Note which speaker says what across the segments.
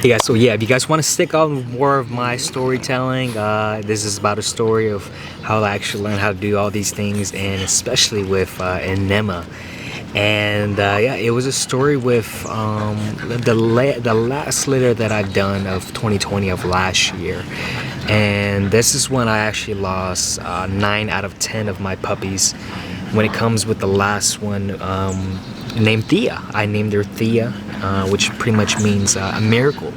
Speaker 1: Hey guys, so yeah, if you guys want to stick on with more of my storytelling, this is about a story of how I actually learned how to do all these things, and especially with Enema. And yeah, it was a story with the last litter that I've done of 2020 of last year. And this is when I actually lost 9 out of 10 of my puppies. When it comes with the last one, named Thea. I named her Thea, which pretty much means a miracle.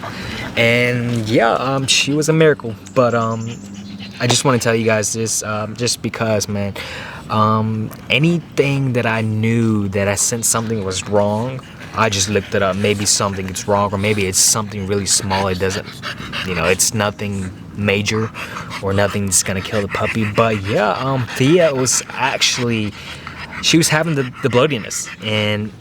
Speaker 1: And yeah, she was a miracle. But I just want to tell you guys this, just because, man, anything that I knew that I sensed something was wrong, I just looked it up. Maybe something is wrong, or maybe it's something really small. It doesn't, it's nothing major or nothing's gonna kill the puppy. But yeah, Thea was actually, she was having the bloatiness, and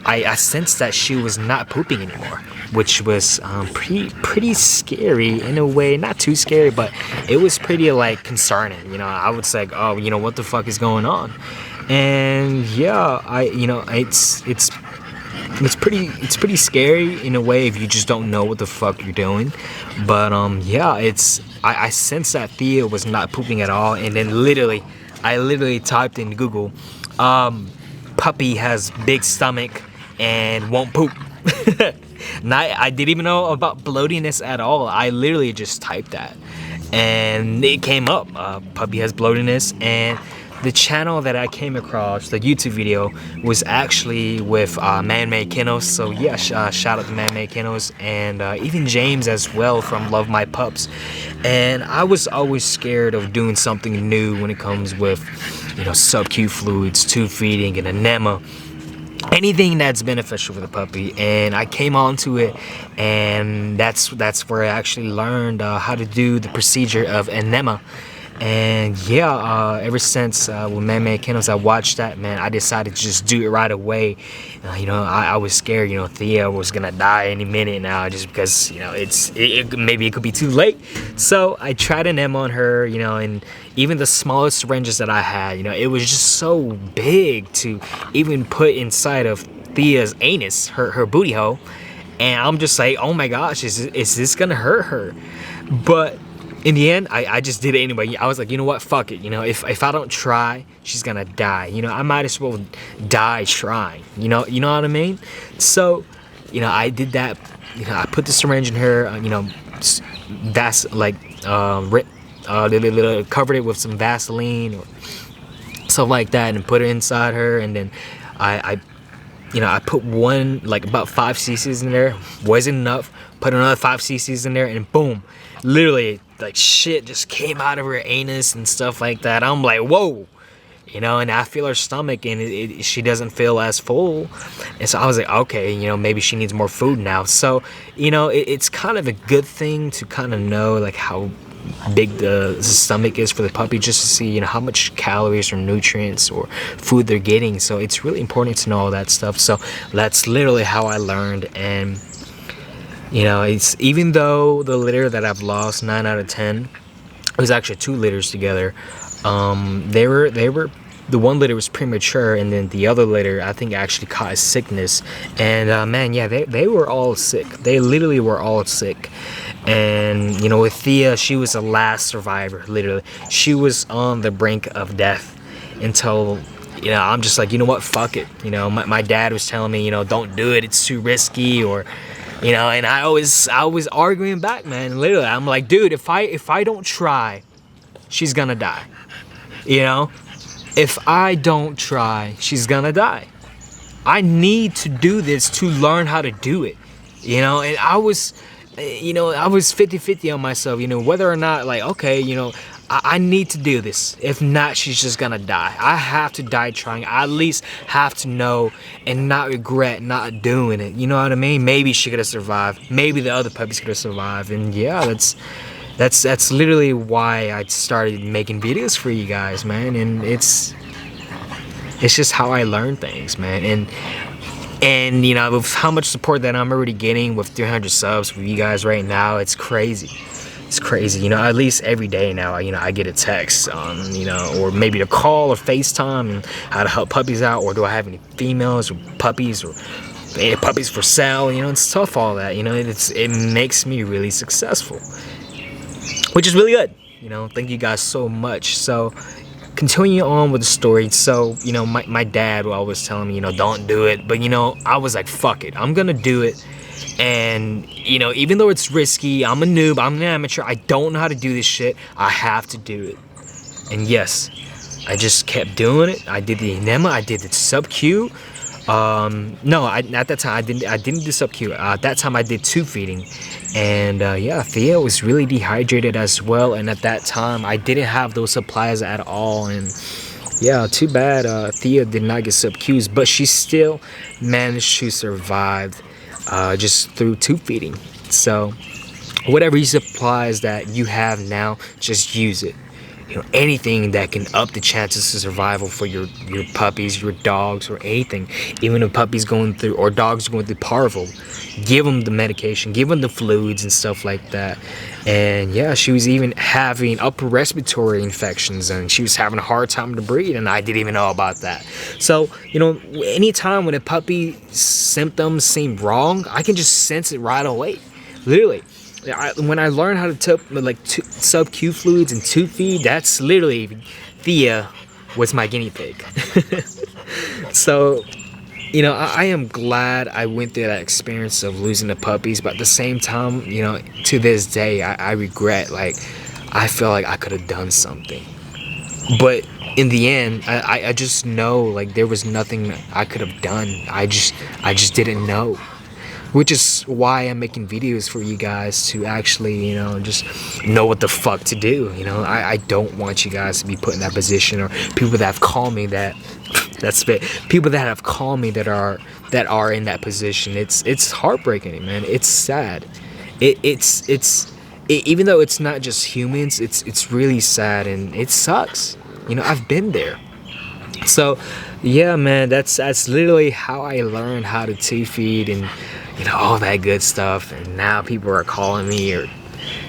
Speaker 1: I sensed that she was not pooping anymore, which was pretty scary in a way. Not too scary, but it was pretty like concerning. I would say, oh, what the fuck is going on? And yeah, it's pretty scary in a way if you just don't know what the fuck you're doing. But yeah, I sensed that Thea was not pooping at all, and then I literally typed in Google, puppy has big stomach and won't poop. And I didn't even know about bloatiness at all. I literally just typed that, and it came up, puppy has bloatiness. And the channel that I came across, the YouTube video, was actually with Man-Made Kennels. So yeah, shout out to Man-Made Kennels, and even James as well from Love My Pups. And I was always scared of doing something new when it comes with, SubQ fluids, tube feeding, and Enema. Anything that's beneficial for the puppy. And I came onto it, and that's where I actually learned how to do the procedure of Enema. And yeah, ever since with Man-Made Kennels, I watched that, man, I decided to just do it right away. I was scared, Thea was gonna die any minute now, just because, maybe it could be too late. So I tried an Enema on her, and even the smallest syringes that I had, it was just so big to even put inside of Thea's anus, her booty hole. And I'm just like, oh my gosh, is this gonna hurt her? But in the end, I just did it anyway. I was like, you know what, fuck it. If I don't try, she's gonna die. I might as well die trying. You know what I mean? So, I did that. I put the syringe in her. That's like covered it with some Vaseline or stuff like that, and put it inside her. And then I put one, like about 5 cc's in there. Wasn't enough. Put another 5 cc's in there, and boom, literally, like, shit just came out of her anus and stuff like that. I'm like, whoa, and I feel her stomach, and she doesn't feel as full. And so I was like, okay, maybe she needs more food now. So, it's kind of a good thing to kind of know, like, how big the stomach is for the puppy, just to see, how much calories or nutrients or food they're getting. So it's really important to know all that stuff. So that's literally how I learned. And it's, even though the litter that I've lost 9 out of 10, it was actually 2 litters together. They were the one litter was premature, and then the other litter, I think, actually caught a sickness. And man, yeah, they were all sick. They literally were all sick. And with Thea, she was the last survivor. Literally, she was on the brink of death until, I'm just like, you know what, fuck it. My dad was telling me, don't do it, it's too risky, or and I was arguing back, man. Literally, I'm like, dude, if I don't try, she's gonna die. If I don't try, she's gonna die. I need to do this to learn how to do it. And I was 50-50 on myself, whether or not, like, okay, I need to do this. If not, she's just gonna die. I have to die trying. I at least have to know and not regret not doing it. You know what I mean? Maybe she could have survived. Maybe the other puppies could have survived. And yeah, that's literally why I started making videos for you guys, man. And it's just how I learn things, man. And with how much support that I'm already getting with 300 subs for you guys right now, it's crazy. It's crazy, at least every day now, I get a text on, or maybe a call or FaceTime, and how to help puppies out, or do I have any females or puppies or puppies for sale, you know, it's tough, all that, you know, it makes me really successful, which is really good, you know. Thank you guys so much. So continue on with the story. So, you know, my dad was always telling me, you know, don't do it, but you know, I was like, fuck it, I'm gonna do it. And you know, even though it's risky, I'm a noob, I'm an amateur, I don't know how to do this shit, I have to do it. And yes, I just kept doing it. I did the Enema, I did the SubQ. No, at that time I didn't do SubQ. At that time I did tube feeding, and yeah, Thea was really dehydrated as well. And at that time I didn't have those supplies at all. And yeah, too bad Thea did not get SubQs, but she still managed to survive just through tube feeding. So whatever supplies that you have now, just use it. You know, anything that can up the chances of survival for your puppies, your dogs, or anything. Even if puppies going through, or dogs going through parvo, give them the medication, give them the fluids and stuff like that. And yeah, she was even having upper respiratory infections, and she was having a hard time to breathe, and I didn't even know about that. So, you know, anytime when a puppy symptoms seem wrong, I can just sense it right away. Literally. When I learned how to SubQ fluids and tube feed, that's literally, Thea was my guinea pig. So, you know, I am glad I went through that experience of losing the puppies, but at the same time, you know, to this day, I regret, like, I feel like I could have done something. But in the end, I just know, like, there was nothing I could have done. I just didn't know. Which is why I'm making videos for you guys to actually, you know, just know what the fuck to do. You know, I don't want you guys to be put in that position, or people that have called me people that have called me that are in that position. It's heartbreaking, man. It's sad. Even though it's not just humans, it's really sad, and it sucks. You know, I've been there. So yeah, man, that's literally how I learned how to tube feed and, you know, all that good stuff. And now people are calling me or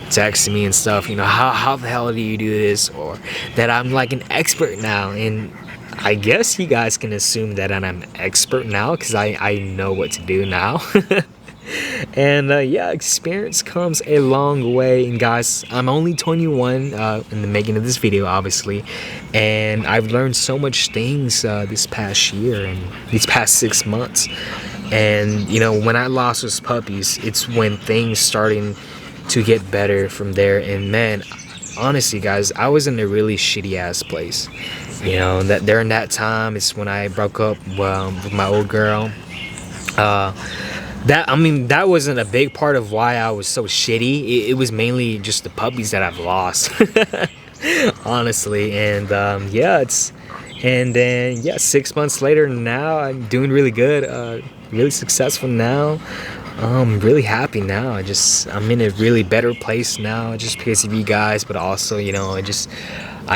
Speaker 1: texting me and stuff, you know, how the hell do you do this? Or that I'm like an expert now. And I guess you guys can assume that I'm an expert now, because I know what to do now. And yeah, experience comes a long way. And guys, I'm only 21 in the making of this video, obviously, and I've learned so much things this past year and these past 6 months. And you know, when I lost those puppies, it's when things starting to get better from there. And man, honestly guys, I was in a really shitty ass place. You know, that during that time, it's when I broke up with my old girl. That wasn't a big part of why I was so shitty. It was mainly just the puppies that I've lost. Honestly. And yeah, and then yeah, 6 months later, now I'm doing really good, really successful now. I'm really happy now. I'm in a really better place now, just because of you guys, but also, you know, I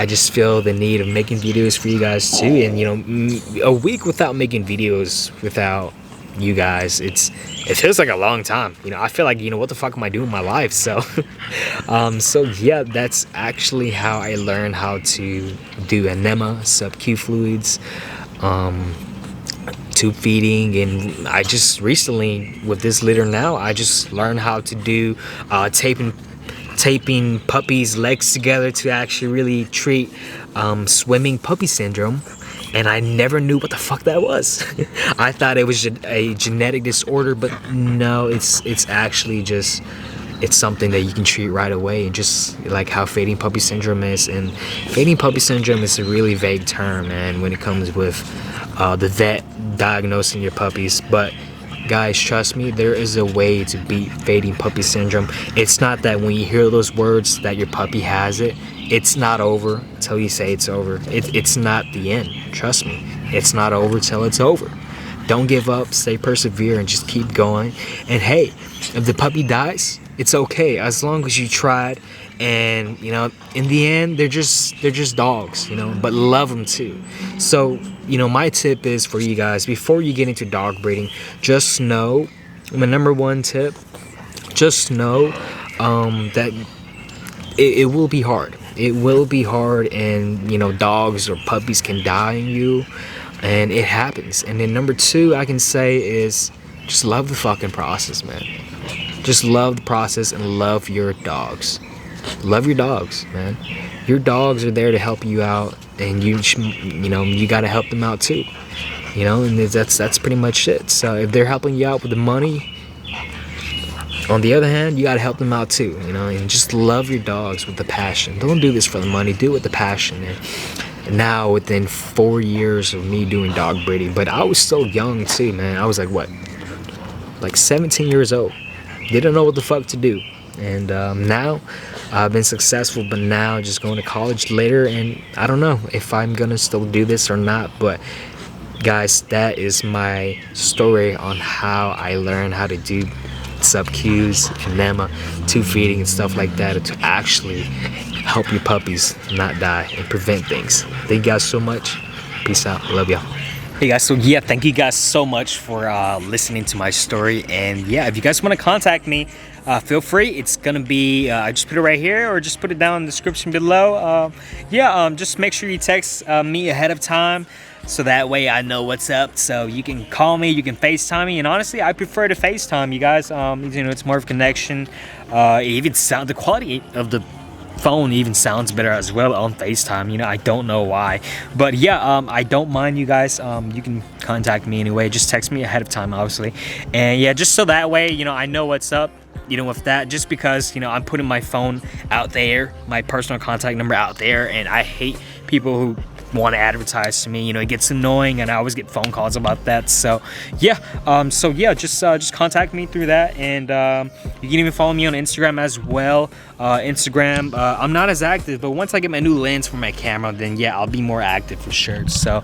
Speaker 1: just feel the need of making videos for you guys too. And you know, a week without making videos without you guys, it feels like a long time. You know, I feel like, you know, what the fuck am I doing in my life? So so yeah, that's actually how I learned how to do Enema, SubQ fluids, tube feeding. And I just recently, with this litter now, I just learned how to do taping puppies' legs together to actually really treat swimming puppy syndrome. And I never knew what the fuck that was. I thought it was a genetic disorder, but no, it's actually just, it's something that you can treat right away, just like how fading puppy syndrome is. And fading puppy syndrome is a really vague term, man, when it comes with the vet diagnosing your puppies. But guys, trust me, there is a way to beat fading puppy syndrome. It's not that when you hear those words that your puppy has it, it's not over till you say it's over. It's not the end. Trust me, it's not over till it's over. Don't give up, stay persevere, and just keep going. And hey, if the puppy dies, it's okay, as long as you tried. And you know, in the end, they're just dogs, you know, but love them too. So, you know, my tip is for you guys, before you get into dog breeding, just know, my number one tip, just know that it will be hard. It will be hard, and you know, dogs or puppies can die on you, and it happens. And then number two I can say is, just love the fucking process, man. Just love the process and love your dogs. Love your dogs, man. Your dogs are there to help you out, and you know, you gotta help them out too. You know, and that's pretty much it. So if they're helping you out with the money, on the other hand, you gotta help them out too. You know, and just love your dogs with the passion. Don't do this for the money. Do it with the passion. And now, within 4 years of me doing dog breeding, but I was so young too, man. I was like, what, like 17 years old. Didn't know what the fuck to do. And now I've been successful, but now just going to college later, and I don't know if I'm gonna still do this or not. But guys, that is my story on how I learned how to do SubQs, Enema, tube feeding and stuff like that to actually help your puppies not die and prevent things. Thank you guys so much. Peace out. Love y'all. Hey guys, so yeah, thank you guys so much for listening to my story. And yeah, if you guys want to contact me, feel free. It's gonna be I just put it right here, or just put it down in the description below. Just make sure you text me ahead of time, so that way I know what's up. So you can call me, you can FaceTime me, and honestly, I prefer to FaceTime you guys. You know, it's more of a connection. Even the quality of the phone even sounds better as well on FaceTime. You know, I don't know why, but yeah, I don't mind you guys. You can contact me anyway. Just text me ahead of time, obviously, and yeah, just so that way, you know, I know what's up. You know, with that, just because, you know, I'm putting my phone out there, my personal contact number out there, and I hate people who want to advertise to me. You know, it gets annoying, and I always get phone calls about that. So yeah, just contact me through that, and you can even follow me on Instagram as well. Instagram, I'm not as active, but once I get my new lens for my camera, then yeah, I'll be more active for sure. So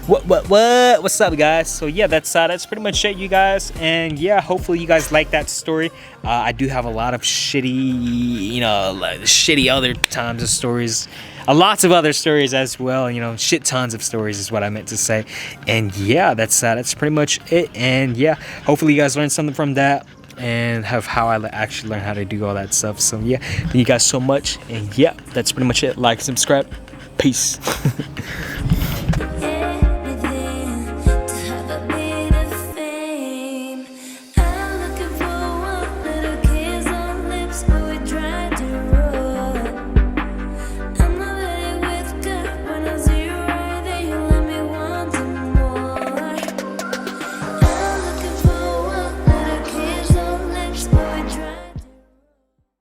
Speaker 1: what's up, guys? So yeah, that's pretty much it, you guys. And yeah, hopefully you guys like that story. I do have a lot of shitty, you know, like shitty other times of stories. Lots of other stories as well, you know, shit tons of stories is what I meant to say. And yeah, that's pretty much it. And yeah, hopefully you guys learned something from that, and have how I actually learned how to do all that stuff. So yeah, thank you guys so much. And yeah, that's pretty much it. Like, subscribe. Peace.